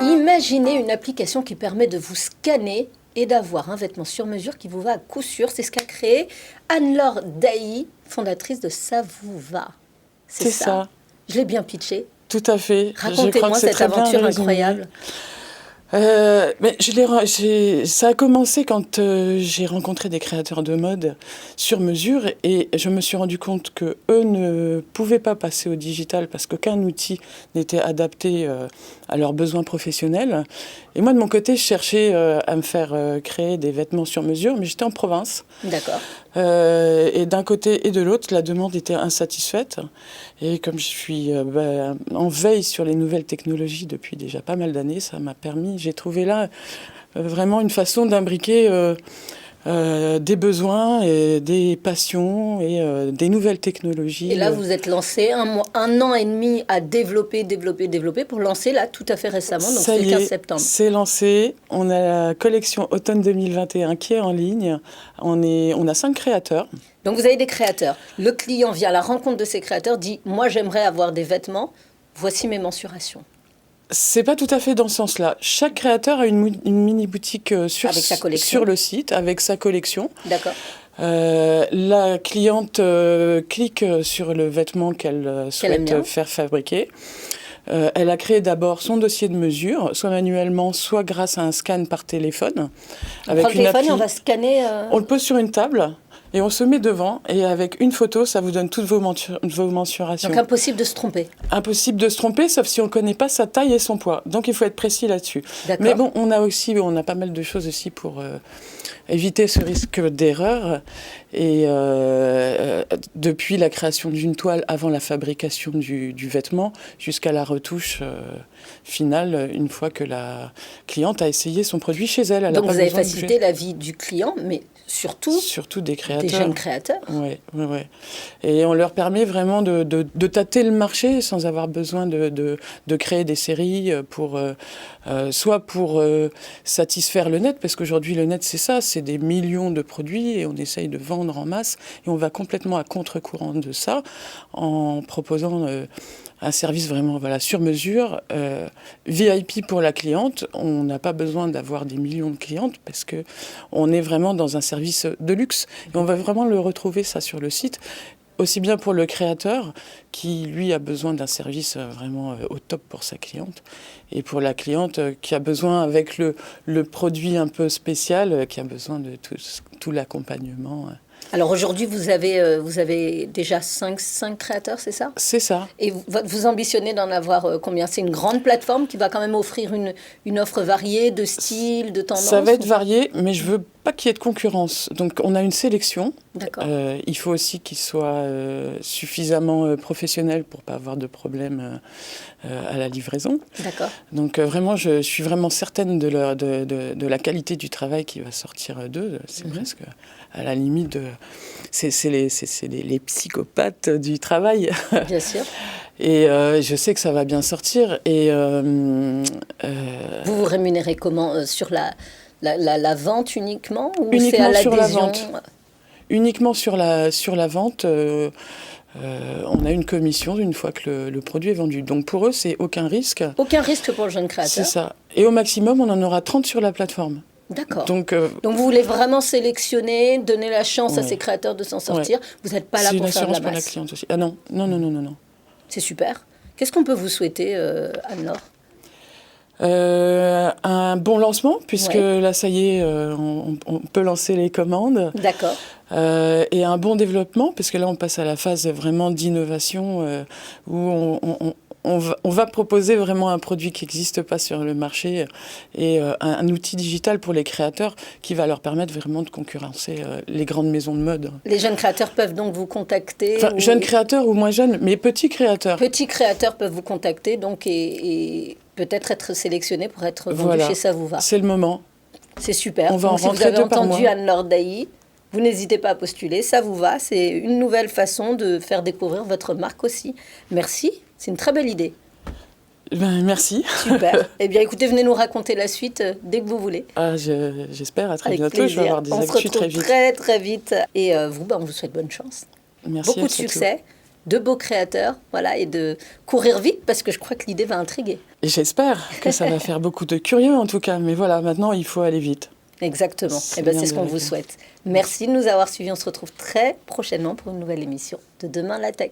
Imaginez une application qui permet de vous scanner et d'avoir un vêtement sur mesure qui vous va à coup sûr. C'est ce qu'a créé Anne-Laure Dailly, fondatrice de Ça vous va. C'est ça. Je l'ai bien pitché. Tout à fait. Racontez-moi cette aventure incroyable. Mais ça a commencé quand j'ai rencontré des créateurs de mode sur mesure et je me suis rendu compte que eux ne pouvaient pas passer au digital parce qu'aucun outil n'était adapté à leurs besoins professionnels. Et moi, de mon côté, je cherchais à me faire créer des vêtements sur mesure, mais j'étais en province. D'accord. Et d'un côté et de l'autre, la demande était insatisfaite. Et comme je suis en veille sur les nouvelles technologies depuis déjà pas mal d'années, ça m'a permis, j'ai trouvé là vraiment une façon d'imbriquer des besoins, et des passions et des nouvelles technologies. Et là, vous êtes lancé un an et demi à développer pour lancer là tout à fait récemment, donc c'est le 15 septembre. C'est lancé. On a la collection automne 2021 qui est en ligne. On a 5 créateurs. Donc vous avez des créateurs. Le client vient à la rencontre de ces créateurs, dit « Moi, j'aimerais avoir des vêtements, voici mes mensurations ». C'est pas tout à fait dans ce sens-là. Chaque créateur a une mini-boutique sur le site avec sa collection. D'accord. La cliente clique sur le vêtement qu'elle souhaite faire fabriquer. Elle a créé d'abord son dossier de mesure, soit manuellement, soit grâce à un scan par téléphone. On prend le téléphone et on va scanner... On le pose sur une table et on se met devant. Et avec une photo, ça vous donne toutes vos mensurations. Donc impossible de se tromper. Impossible de se tromper, sauf si on ne connaît pas sa taille et son poids. Donc il faut être précis là-dessus. D'accord. Mais bon, on a pas mal de choses aussi pour éviter ce risque d'erreur. Et depuis la création d'une toile avant la fabrication du vêtement jusqu'à la retouche finale, une fois que la cliente a essayé son produit chez elle. Donc vous avez facilité la vie du client, mais surtout des créateurs. Des jeunes créateurs. Oui. Et on leur permet vraiment de tâter le marché sans avoir besoin de créer des séries soit pour satisfaire le net, parce qu'aujourd'hui le net c'est ça, c'est des millions de produits et on essaye de vendre en masse et on va complètement à contre-courant de ça en proposant un service vraiment sur mesure, VIP pour la cliente. On n'a pas besoin d'avoir des millions de clientes parce qu'on est vraiment dans un service de luxe. Et on va vraiment le retrouver ça sur le site, aussi bien pour le créateur qui, lui, a besoin d'un service vraiment au top pour sa cliente, et pour la cliente qui a besoin, avec le produit un peu spécial, qui a besoin de tout l'accompagnement. Alors aujourd'hui, vous avez déjà 5 créateurs, c'est ça ? C'est ça. Et vous ambitionnez d'en avoir combien ? C'est une grande plateforme qui va quand même offrir une offre variée de styles, de tendances ? Ça va être varié, mais je veux pas qu'il y ait de concurrence. Donc on a une sélection. D'accord. Il faut aussi qu'il soit suffisamment professionnel pour pas avoir de problème à la livraison. D'accord. Donc vraiment, je suis vraiment certaine de la qualité du travail qui va sortir d'eux. C'est presque à la limite de... C'est les psychopathes du travail. Bien sûr. Et je sais que ça va bien sortir. Et vous rémunérez comment sur la vente uniquement ou uniquement c'est à sur la l'adhésion ? vente. Uniquement sur la vente. On a une commission une fois que le produit est vendu. Donc pour eux, c'est aucun risque. Aucun risque pour le jeune créateur. C'est ça. Et au maximum, on en aura 30 sur la plateforme. D'accord. Donc vous voulez vraiment sélectionner, donner la chance à ces créateurs de s'en sortir. Vous n'êtes pas là pour faire de la masse. C'est une assurance pour la cliente aussi. Ah non. C'est super. Qu'est-ce qu'on peut vous souhaiter, Anne-Laure ? Un bon lancement, puisque là, ça y est, on peut lancer les commandes. D'accord. Et un bon développement, parce que là, on passe à la phase vraiment d'innovation où on va proposer vraiment un produit qui n'existe pas sur le marché et un outil digital pour les créateurs qui va leur permettre vraiment de concurrencer les grandes maisons de mode. Les jeunes créateurs peuvent donc vous contacter Jeunes créateurs ou moins jeunes, mais petits créateurs. Petits créateurs peuvent vous contacter donc et peut-être être sélectionnés pour être vendus chez Ça vous va. C'est le moment. C'est super. On va donc, en rentrer si vous avez 2 par mois. entendu Anne-Laure Dailly, vous n'hésitez pas à postuler. Ça vous va. C'est une nouvelle façon de faire découvrir votre marque aussi. Merci. C'est une très belle idée. Merci. Super. Eh bien, écoutez, venez nous raconter la suite dès que vous voulez. J'espère. À très Avec bientôt. plaisir. Je vais avoir des actus très vite. On se retrouve très, très vite. Et on vous souhaite bonne chance. Merci beaucoup de succès, de beaux créateurs, voilà, et de courir vite parce que je crois que l'idée va intriguer. Et j'espère que ça va faire beaucoup de curieux en tout cas. Mais voilà, maintenant il faut aller vite. Exactement. Et ben, c'est ce qu'on vous souhaite. Merci de nous avoir suivis. On se retrouve très prochainement pour une nouvelle émission de Demain la Tech.